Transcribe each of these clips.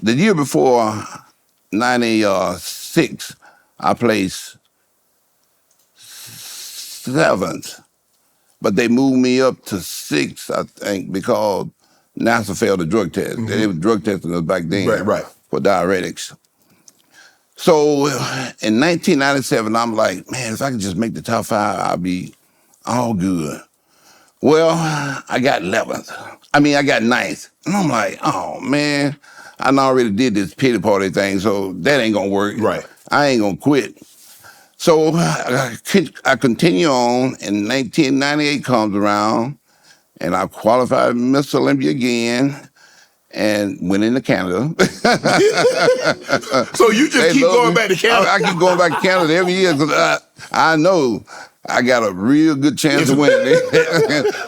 the year before 96, I placed 7th, but they moved me up to 6th, I think, because NASA failed the drug test. They were drug testing us back then for diuretics. So in 1997, I'm like, man, if I could just make the top 5, I'll be all good. Well, I got 11th. I got 9th. And I'm like, oh, man, I already did this pity party thing, so that ain't gonna work. Right. I ain't gonna quit. So I continue on, and 1998 comes around, and I qualified Miss Olympia again, and went into Canada. So you just keep going back to Canada? I keep going back to Canada every year because I know I got a real good chance of winning.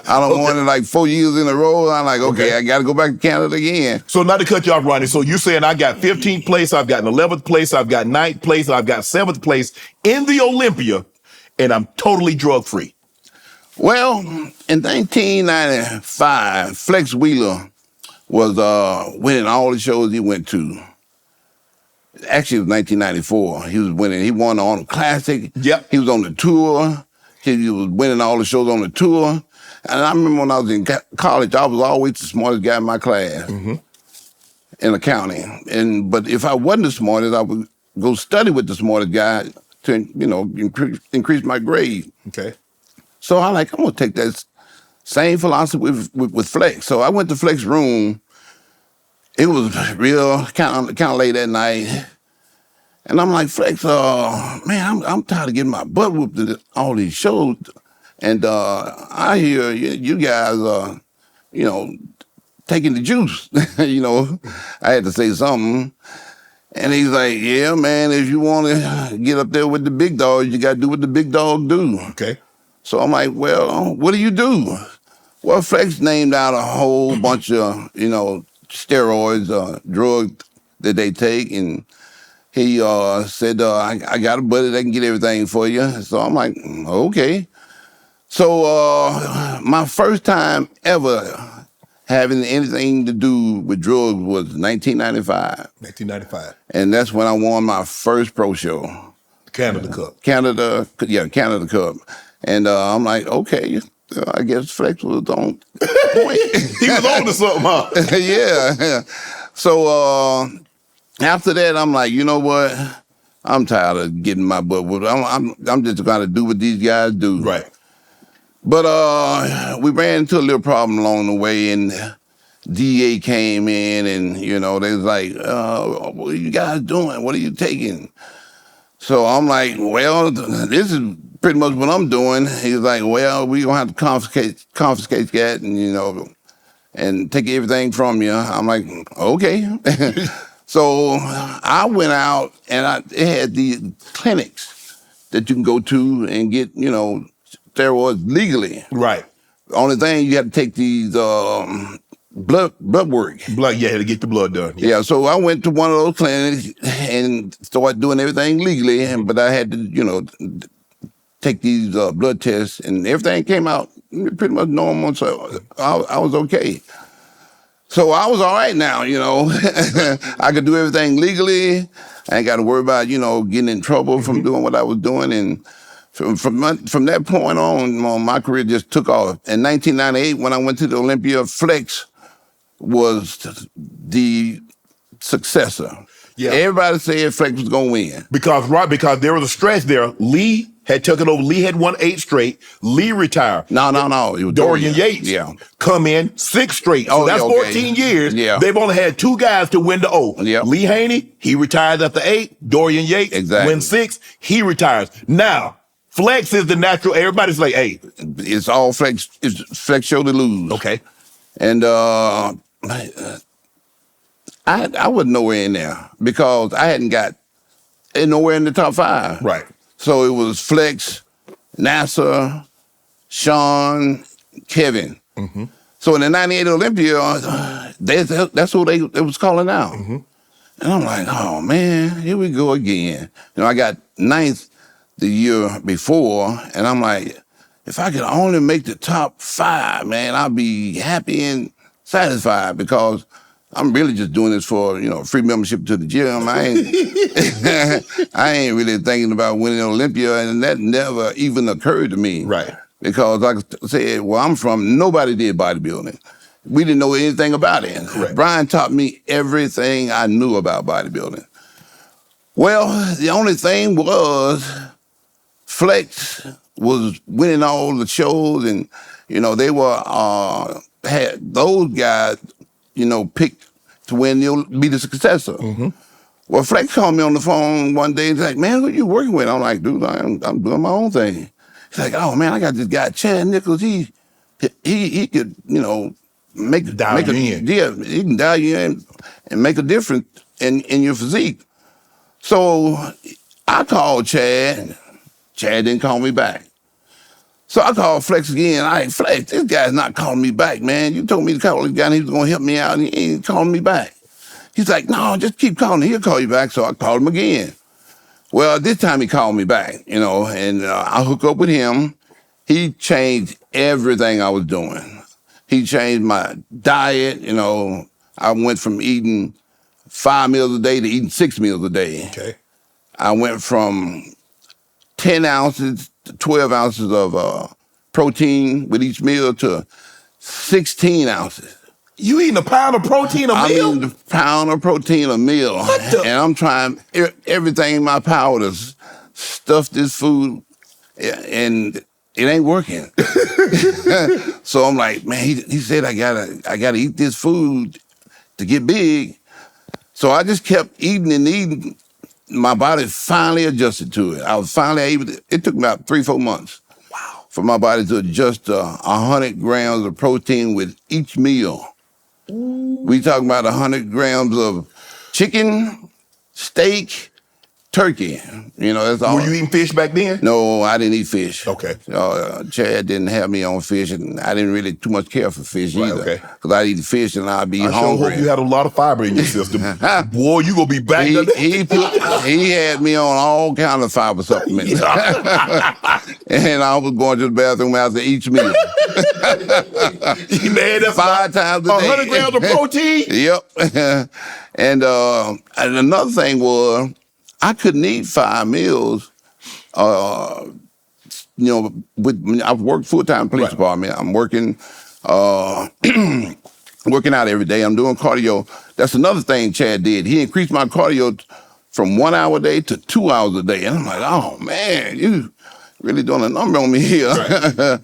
I don't want it like 4 years in a row. I'm like, okay, I got to go back to Canada again. So not to cut you off, Ronnie, so you're saying I got 15th place, I've got 11th place, I've got 9th place, I've got 7th place in the Olympia, and I'm totally drug-free. Well, in 1995, Flex Wheeler was winning all the shows he went to. Actually, it was 1994. He was winning. He won the Arnold Classic. Yep. He was on the tour. He was winning all the shows on the tour. And I remember when I was in college, I was always the smartest guy in my class in accounting. But if I wasn't the smartest, I would go study with the smartest guy to, increase my grade. Okay. So I'm going to take that same philosophy with Flex. So I went to Flex's room. It was real kind of late at night. And I'm like, Flex, man, I'm tired of getting my butt whooped at all these shows. And I hear you guys are, taking the juice. I had to say something. And he's like, yeah, man, if you want to get up there with the big dogs, you got to do what the big dog do. Okay. So I'm like, well, what do you do? Well, Flex named out a whole bunch of, steroids, drugs that they take. And he said, I got a buddy that can get everything for you. So I'm like, okay. So my first time ever having anything to do with drugs was 1995. 1995. And that's when I won my first pro show. Canada Cup. Canada Cup. And I'm like, okay, I guess Flex was on point. He was on to something, huh? Yeah. So after that, I'm like, you know what? I'm tired of getting my butt whooped. I'm just going to do what these guys do. Right. But we ran into a little problem along the way, and DA came in, and, they was like, what are you guys doing? What are you taking? So I'm like, well, this is pretty much what I'm doing. He's like, well, we're going to have to confiscate that and, and take everything from you. I'm like, okay. So I went out, and it had these clinics that you can go to and get, steroids legally. Right. The only thing, you have to take these blood work. To get the blood done. Yeah, so I went to one of those clinics and started doing everything legally, but I had to, take these blood tests, and everything came out pretty much normal, so I was okay. So I was all right now, I could do everything legally. I ain't got to worry about, getting in trouble from doing what I was doing. And from that point on, my career just took off. In 1998, when I went to the Olympia, Flex was the successor. Yeah. Everybody said Flex was going to win. Because there was a stretch there. Lee had taken over. Lee had won 8 straight. Lee retired. No. It was Dorian Yates come in 6 straight. So that's 14 years. Yeah. They've only had 2 guys to win the O. Yep. Lee Haney, he retires after 8. Dorian Yates wins 6. He retires. Now, Flex is the natural. Everybody's like, hey. It's all Flex. It's Flex show to lose. Okay. And I was nowhere in there because I hadn't got nowhere in the top 5. Right. So it was Flex, NASA, Sean, Kevin. Mm-hmm. So in the 98 Olympia, that's who they was calling out. Mm-hmm. And I'm like, oh, man, here we go again. I got 9th the year before, and I'm like, if I could only make the top 5, man, I'd be happy and satisfied because I'm really just doing this for, free membership to the gym. I ain't, I ain't really thinking about winning Olympia, and that never even occurred to me. Right. Because like I said, where I'm from, nobody did bodybuilding. We didn't know anything about it. Correct. Brian taught me everything I knew about bodybuilding. Well, the only thing was Flex was winning all the shows, and they were had those guys, picked to win, be the successor. Mm-hmm. Well, Flex called me on the phone one day. He's like, "Man, who you working with?" I'm like, "Dude, I'm doing my own thing." He's like, "Oh man, I got this guy Chad Nichols. He could Dial you in. Yeah, he can dial you in and make a difference in your physique." So I called Chad. Chad didn't call me back. So I called Flex again. Flex, this guy's not calling me back, man. You told me to call this guy and he was going to help me out, and he ain't calling me back. He's like, "No, just keep calling. He'll call you back." So I called him again. Well, this time he called me back, and I hooked up with him. He changed everything I was doing. He changed my diet. I went from eating 5 meals a day to eating 6 meals a day. Okay. I went from 10 ounces to 12 ounces of protein with each meal to 16 ounces. You eating a pound of protein a meal? I'm eating a pound of protein a meal. What the? And I'm trying everything in my power to stuff this food, and it ain't working. So I'm like, man, he said I gotta eat this food to get big. So I just kept eating and eating. My body finally adjusted to it. I was finally able to, it took about 3-4 months. Wow. For my body to adjust 100 grams of protein with each meal. We talking about 100 grams of chicken, steak, turkey. That's all. Were you eating fish back then? No, I didn't eat fish. Okay. Chad didn't have me on fish, and I didn't really too much care for fish either. Okay. Because I'd eat fish and I'd be I hungry. sure hope you had a lot of fiber in your system. Boy, you gonna be back. He had me on all kind of fiber supplements. And I was going to the bathroom after each meal. Man, that's 5 times a day. 100 grams of protein? Yep. And another thing was, I couldn't eat 5 meals. I've worked full-time police department. I'm working, working out every day. I'm doing cardio. That's another thing Chad did. He increased my cardio from 1 hour a day to 2 hours a day. And I'm like, oh man, you really doing a number on me here. Right.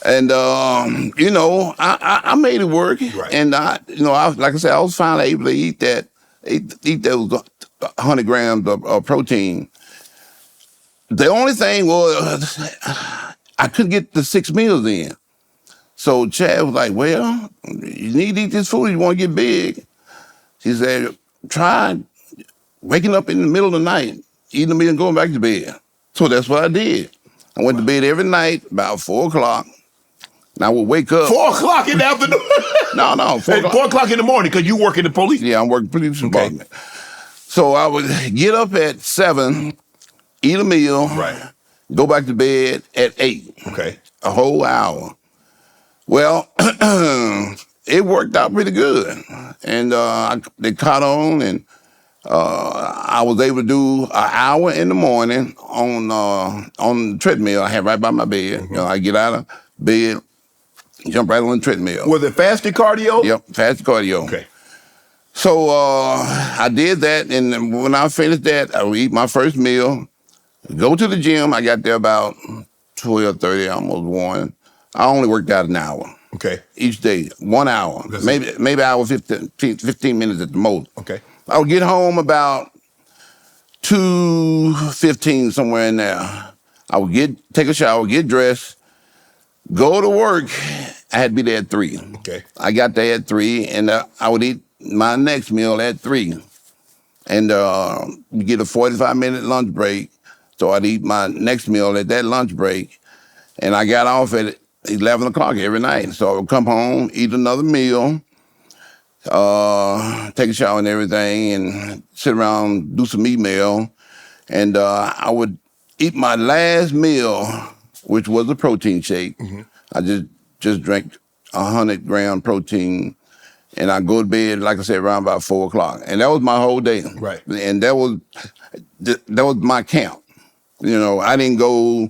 And I made it work. Right. And like I said, I was finally able to eat those 100 grams of protein. The only thing was I couldn't get the 6 meals in. So Chad was like, "Well, you need to eat this food if you want to get big." He said, "Try waking up in the middle of the night, eating a meal and going back to bed." So that's what I did. I went to bed every night about 4 o'clock. And I would wake up. 4 o'clock in the afternoon? No, 4 o'clock. 4 o'clock in the morning, because you work in the police? Yeah, I'm working police department. So I would get up at 7, eat a meal, Right. go back to bed at 8. Okay. A whole hour. Well, it worked out pretty good. And they caught on, and I was able to do an hour in the morning on the treadmill I have right by my bed. Mm-hmm. I get out of bed, jump right on the treadmill. Was it fasted cardio? Yep, fast cardio. Okay. So I did that, and when I finished that, I would eat my first meal, go to the gym. I got there about 12:30, almost 1. I only worked out an hour. Okay. Each day, 1 hour, maybe hour 15 minutes at the most. Okay. I would get home about 2:15, somewhere in there. I would take a shower, get dressed, go to work. I had to be there at 3. Okay. I got there at 3, and I would eat my next meal at 3. And we get a 45-minute lunch break. So I'd eat my next meal at that lunch break. And I got off at 11 o'clock every night. So I would come home, eat another meal, take a shower and everything, and sit around, do some email. And I would eat my last meal, which was a protein shake. Mm-hmm. I just drank 100-gram protein and I go to bed, like I said, around about 4 o'clock. And that was my whole day. Right. And that was my camp. You know, I didn't go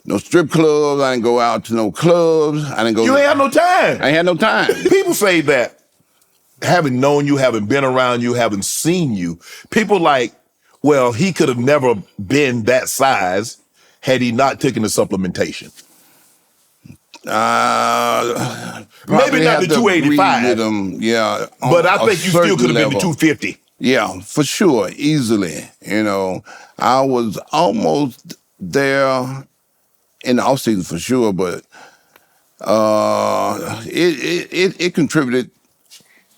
no strip clubs. I didn't go out to no clubs. I didn't go. You ain't had no time. I ain't had no time. People say that, having known you, having been around you, having seen you, people like, well, he could have never been that size had he not taken the supplementation. Maybe not the 285. Yeah, but I think you still could have been the 250. Yeah, for sure, easily. You know, I was almost there in the off season for sure, but it contributed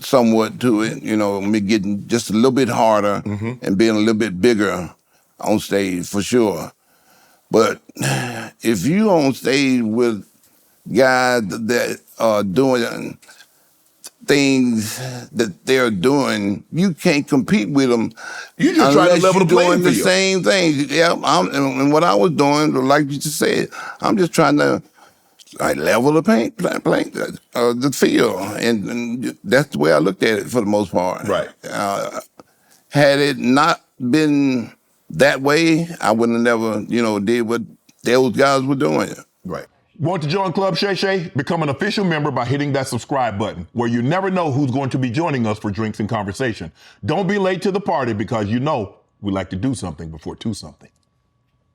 somewhat to it. You know, me getting just a little bit harder and being a little bit bigger on stage for sure. But if you on stage with guys that are doing things that they're doing, you can't compete with them. You just trying to level the playing doing the field. same thing. Yeah, and what I was doing, like you just said, I'm just trying to level the the field, and that's the way I looked at it for the most part. Right. Had it not been that way, I would have never, did what those guys were doing. Right. Want to join Club Shay Shay? Become an official member by hitting that subscribe button, where you never know who's going to be joining us for drinks and conversation. Don't be late to the party, because we like to do something before 2 something.